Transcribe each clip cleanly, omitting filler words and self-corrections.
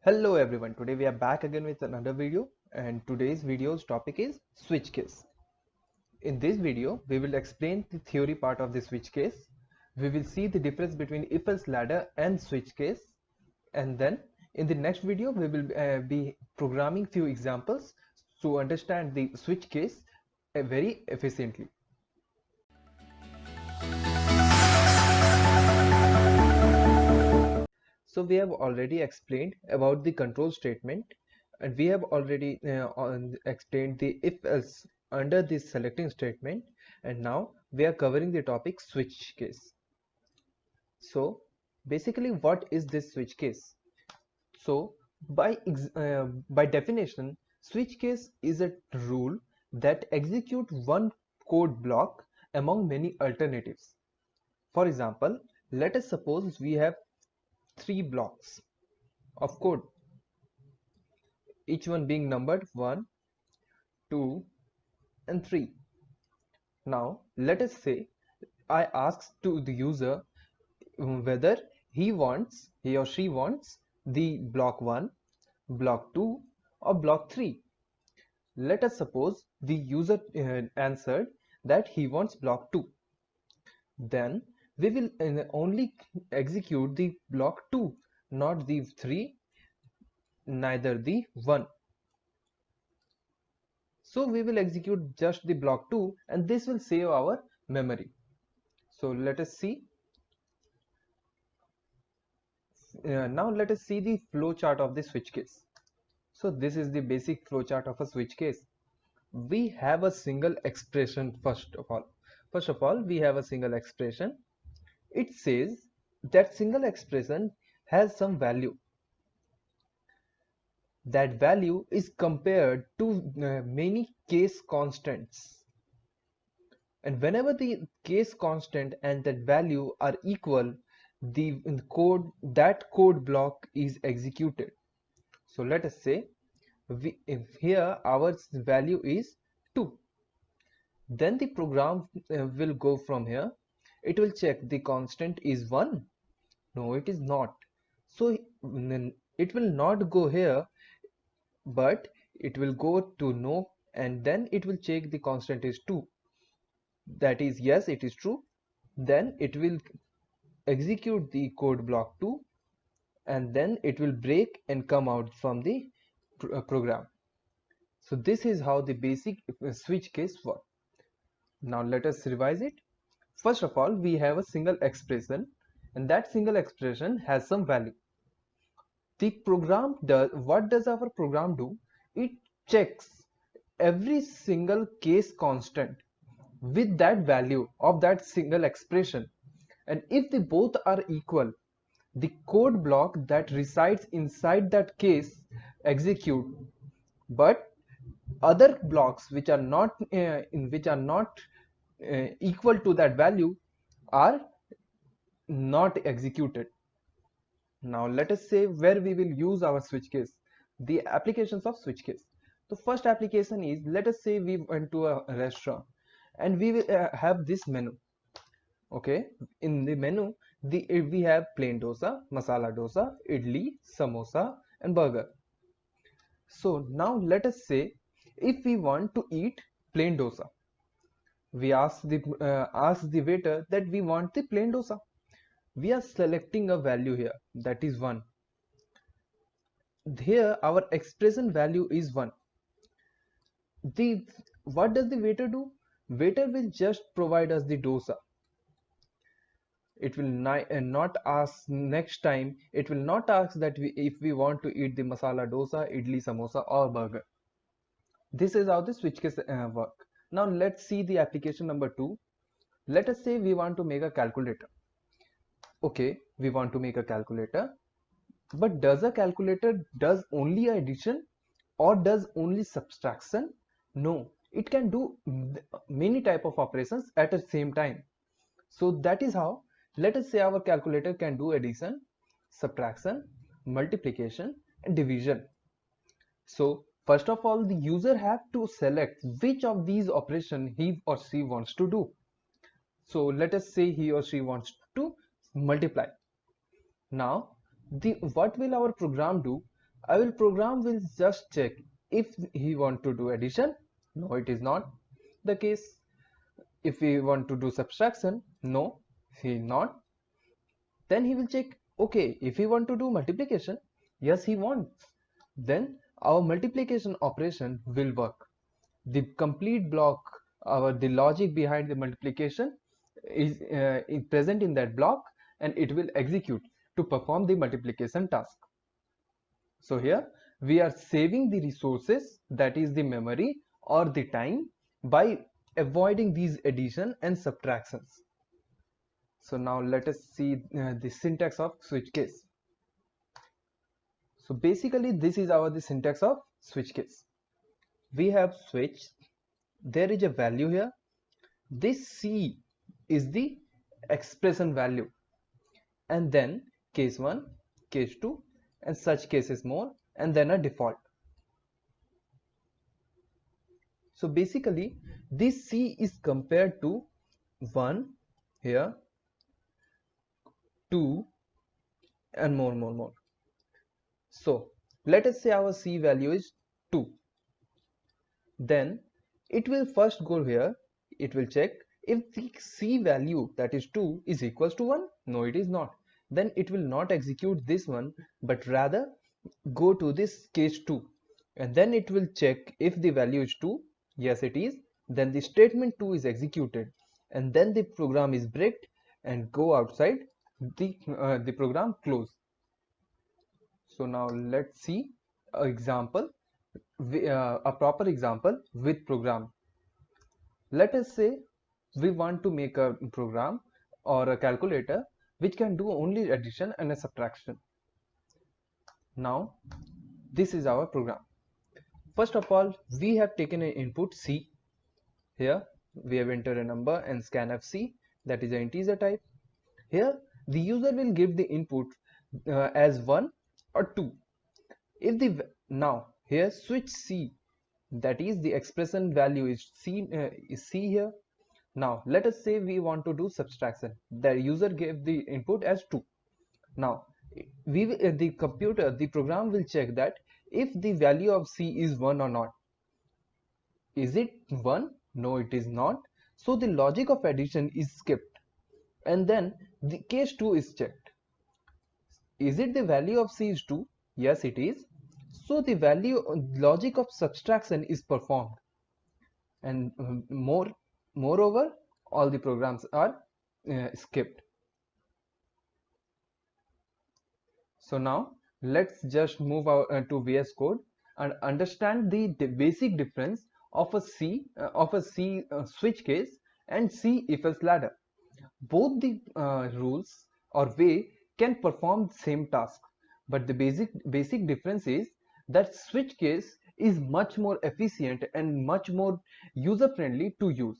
Hello everyone, today we are back again with another video, and today's video's topic is switch case. In this video, we will explain the theory part of the switch case. We will see the difference between if-else ladder and switch case, and then in the next video we will be programming few examples to understand the switch case very efficiently. So we have already explained about the control statement, and we have already explained the if else under this selecting statement, and now we are covering the topic switch case. So basically, what is this switch case? So by definition, switch case is a rule that execute one code block among many alternatives. For example, let us suppose we have three blocks of code, each one being numbered 1, 2, and 3. Now let us say I ask to the user whether he or she wants the block 1, block 2, or block 3. Let us suppose the user answered that he wants block 2. Then we will only execute the block 2, not the 3, neither the 1. So we will execute just the block 2, and this will save our memory. So let us see. Now let us see the flow chart of the switch case. So this is the basic flow chart of a switch case. We have a single expression first of all. First of all, we have a single expression. It says that single expression has some value. That value is compared to many case constants. And whenever the case constant and that value are equal, that code block is executed. So let us say if here our value is 2, then the program will go from here. It will check the constant is 1. No, it is not. So it will not go here, but it will go to no, and then it will check the constant is 2. That is, yes, it is true. Then it will execute the code block 2, and then it will break and come out from the program. So this is how the basic switch case works. Now let us revise it. First of all, we have a single expression, and that single expression has some value. What does our program do? It checks every single case constant with that value of that single expression, and if they both are equal, the code block that resides inside that case execute. But other blocks which are not equal to that value are not executed. Now let us say where we will use our switch case, the applications of switch case. The first application is, let us say we went to a restaurant and we will have this menu. Okay, in the menu we have plain dosa, masala dosa, idli, samosa, and burger. So now let us say if we want to eat plain dosa, we ask the waiter that we want the plain dosa. We are selecting a value here, that is 1. Here our expression value is 1. What does the waiter do? Waiter will just provide us the dosa. It will not ask next time. It will not ask that if we want to eat the masala dosa, idli, samosa, or burger. This is how the switch case work. Now let's see the application number 2. Let us say we want to make a calculator. Okay, we want to make a calculator, but does a calculator does only addition or does only subtraction? No, it can do many type of operations at the same time. So that is how, let us say our calculator can do addition, subtraction, multiplication, and division. So first of all, the user have to select which of these operations he or she wants to do. So let us say he or she wants to multiply. Now what will our program do? Our program will just check if he want to do addition. No, it is not the case. If we want to do subtraction, no, he not. Then he will check, okay, if he want to do multiplication, yes, he wants. Then our multiplication operation will work. The complete block, the logic behind the multiplication is present in that block, and it will execute to perform the multiplication task. So here we are saving the resources, that is the memory or the time, by avoiding these addition and subtractions. So now let us see the syntax of switch case. So basically this is the syntax of switch case. We have switch, there is a value here. This C is the expression value, and then case 1, case 2, and such cases more, and then a default. So basically this C is compared to 1 here, 2, and more. So let us say our C value is 2. Then it will first go here, it will check if the C value, that is 2, is equals to 1. No, it is not. Then it will not execute this one, but rather go to this case 2, and then it will check if the value is 2. Yes, it is. Then the statement 2 is executed, and then the program is breaked and go outside the program close. So now let's see a example, a proper example with program. Let us say we want to make a program or a calculator which can do only addition and a subtraction. Now this is our program. First of all, we have taken an input C. Here we have entered a number and scanf C, that is an integer type. Here the user will give the input as 1 or 2. If the now here switch C, that is the expression value is C here. Now let us say we want to do subtraction. The user gave the input as 2. Now the program will check that if the value of C is 1 or not. Is it 1? No, it is not. So the logic of addition is skipped, and then the case 2 is checked. Is it the value of C is 2? Yes, it is. So the logic of subtraction is performed, and moreover all the programs are skipped. So now let's just move to VS Code and understand the basic difference of a C switch case and C if-else ladder. Both the rules or way can perform the same task, but the basic difference is that switch case is much more efficient and much more user friendly to use.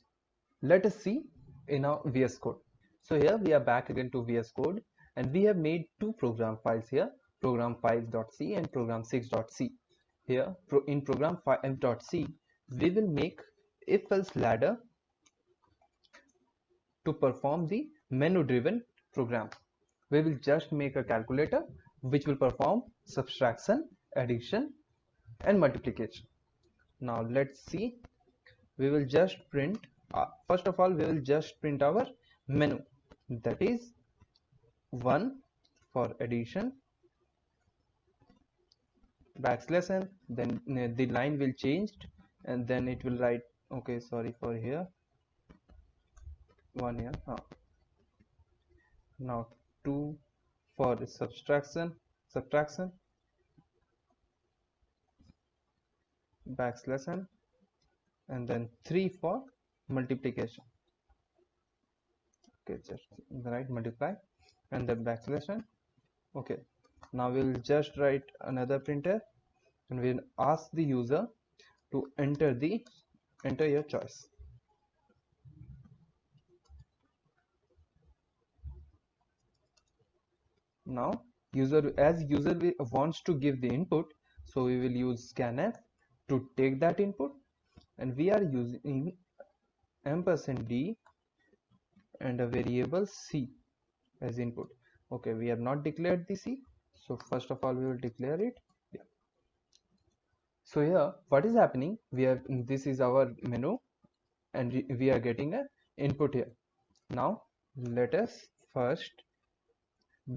Let us see in our VS Code. So here we are back again to VS Code, and we have made two program files here, program5.c and program6.c. Here in program5.c we will make if-else ladder to perform the menu driven program. We will just make a calculator which will perform subtraction, addition, and multiplication. Now let's see. We will just print first of all we will just print our menu, that is 1 for addition, \n, then the line will change, and then it will write, okay, sorry for here, 1 here. Now 2 for subtraction, \n, and then 3 for multiplication. Okay, just write multiply and then \n. Okay, now we'll just write another printer, and we'll ask the user to enter your choice. Now user wants to give the input, so we will use scanf to take that input, and we are using %d and a variable C as input. Okay, we have not declared the C, so first of all we will declare it. Yeah. So here what is happening, we have, this is our menu and we are getting a input here. Now let us first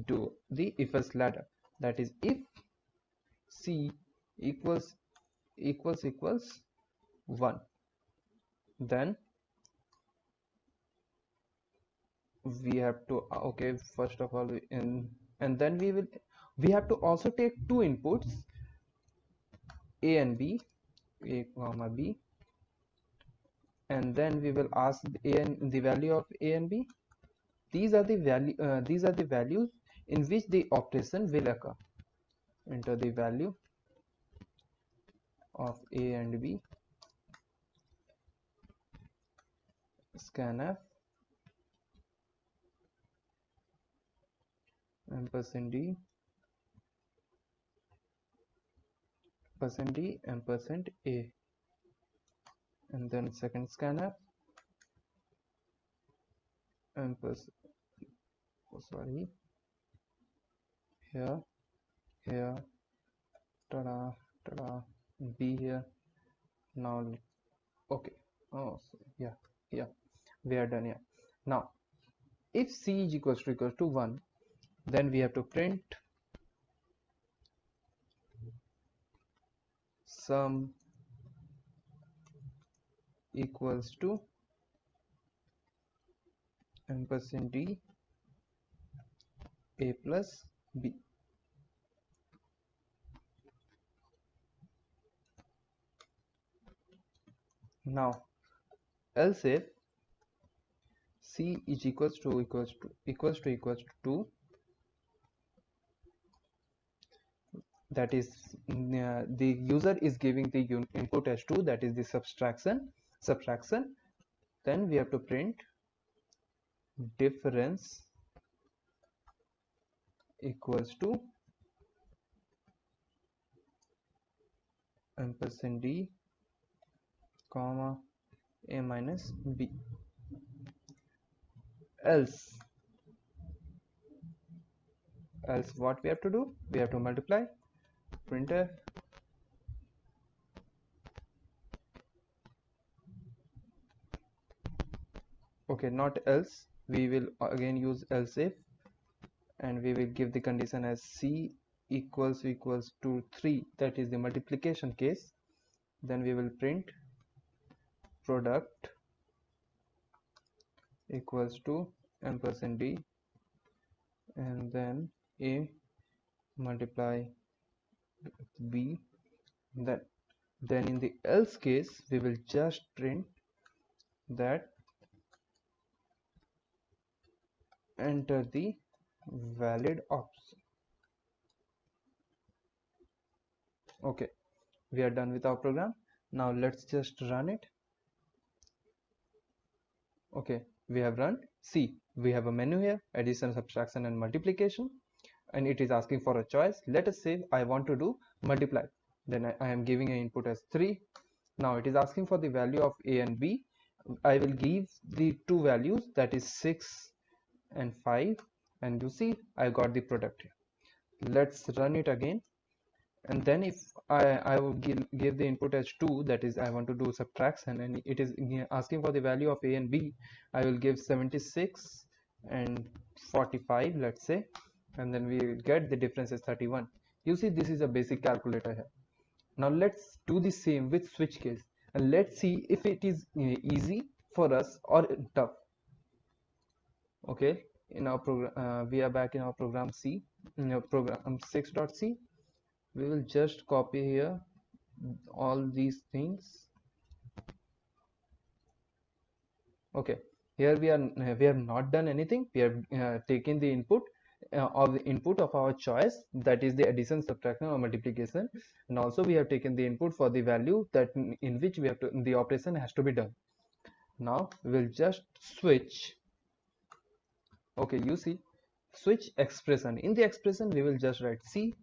do the if else ladder, that is if c equals equals 1, then we have to okay, first of all and then we have to also take two inputs, a and b, a comma b, and then we will ask a and the value of a and b. These are the values in which the operation will occur. Enter the value of a and b, scanf ampersand d, ampersand a, and then second scanf ampersand, oh, sorry, here, here, tada, tada, b here. Now okay, oh so yeah, yeah, we are done here. Now if c is equals to 1, then we have to print sum equals to ampersand d, a plus b. Now else if c is equals to 2, that is the user is giving the input as 2, that is the subtraction, then we have to print difference equals to ampersand d comma a minus b. else what we have to do, we have to multiply printf okay, not else, we will again use else if, and we will give the condition as c equals to 3, that is the multiplication case. Then we will print product equals to ampersand d, and then a multiply b. Then in the else case we will just print that enter the valid option. Okay, we are done with our program. Now let's just run it. Okay, we have run. See, we have a menu here, addition, subtraction and multiplication, and it is asking for a choice. Let us say I want to do multiply, then I am giving an input as 3. Now it is asking for the value of a and b. I will give the two values, that is 6 and 5, and you see I got the product here. Let's run it again, and then if I will give the input as 2, that is I want to do subtraction, and it is asking for the value of a and b. I will give 76 and 45, let's say, and then we will get the difference is 31. You see, this is a basic calculator here. Now let's do the same with switch case, and let's see if it is easy for us or tough. Okay, in our program we are back in our program C, in our program 6.c. we will just copy here all these things. Okay, here we have not done anything. We have taken the input of our choice, that is the addition, subtraction or multiplication, and also we have taken the input for the value that in which we have to, the operation has to be done. Now we will just switch. Okay, you see, switch expression. In the expression we will just write C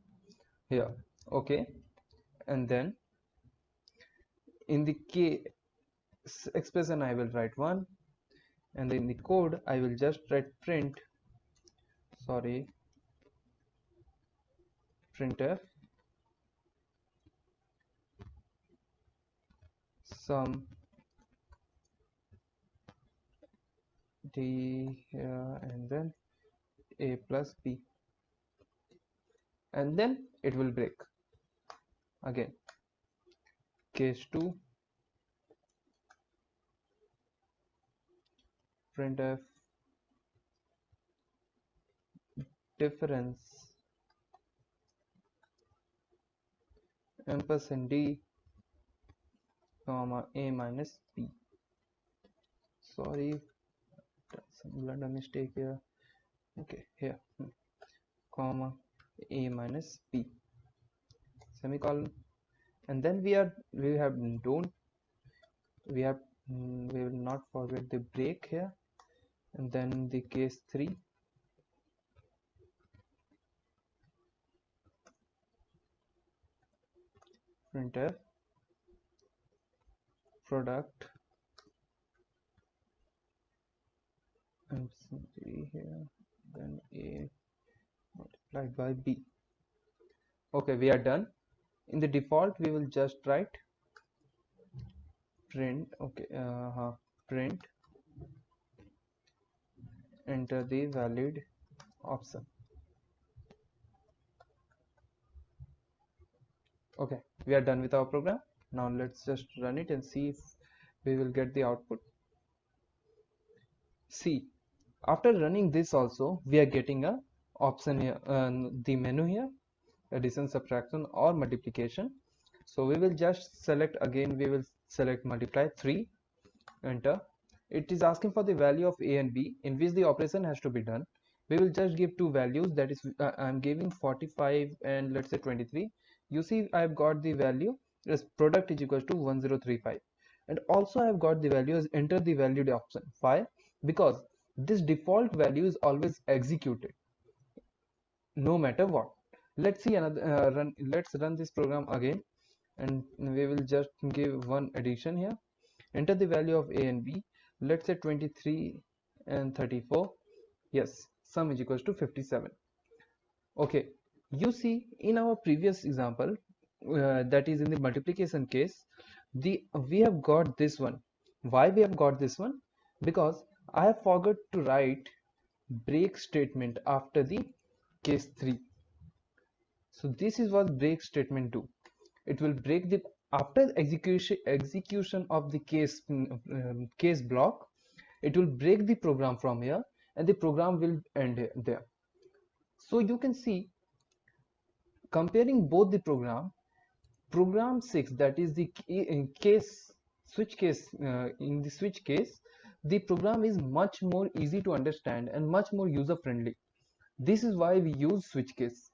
here. Okay, and then in the K expression I will write 1, and in the code I will just write printf sum d here and then a plus b, and then it will break again. Case 2, printf difference ampersand d comma a minus b. Sorry, some blunder mistake here. Okay, here, comma a minus b, semicolon, and then we have don't we have we will not forget the break here, and then the case 3, printf product and here, then a multiplied by b. Okay, we are done. In the default we will just write print, okay, print, enter the valid option. Okay, we are done with our program. Now let's just run it and see if we will get the output. See, after running this also we are getting a option here, the menu here, addition, subtraction or multiplication. So we will just select, again we will select multiply 3, enter. It is asking for the value of a and b in which the operation has to be done. We will just give two values, that is I'm giving 45 and let's say 23. You see I've got the value as product is equals to 1035, and also I've got the value as enter the valued option. Why? Because this default value is always executed no matter what. Let's see another let's run this program again, and we will just give one addition here. Enter the value of a and b, let's say 23 and 34. Yes, sum is equals to 57. Okay, you see in our previous example, that is in the multiplication case, we have got this one. Why we have got this one? Because I have forgot to write break statement after the case 3. So this is what break statement do. It will break the, after execution of the case block, it will break the program from here and the program will end here, there. So you can see, comparing both the program 6, that is the case switch case, in the switch case the program is much more easy to understand and much more user friendly. This is why we use switch case.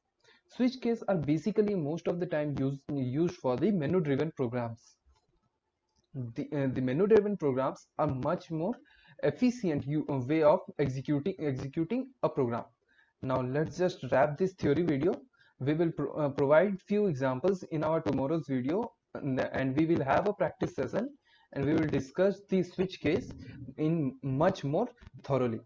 Switch case are basically most of the time used for the menu driven programs. The menu driven programs are much more efficient way of executing a program. Now let's just wrap this theory video. We will provide few examples in our tomorrow's video, and we will have a practice session, and we will discuss the switch case in much more thoroughly.